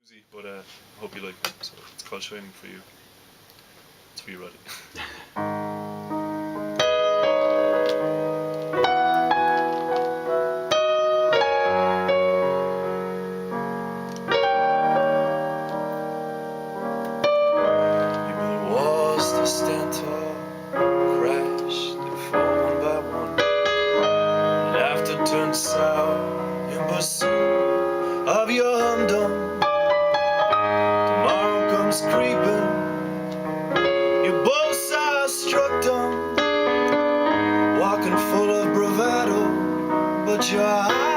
Easy, but I hope you like it. So it's called Shining for You. It's for you, Roddy. Walls that stand tall crashed and fall one by one. Laughter turned sour in pursuit of your humdrum. Tomorrow comes creeping. You both sides struck dumb, walking full of bravado, but your eyes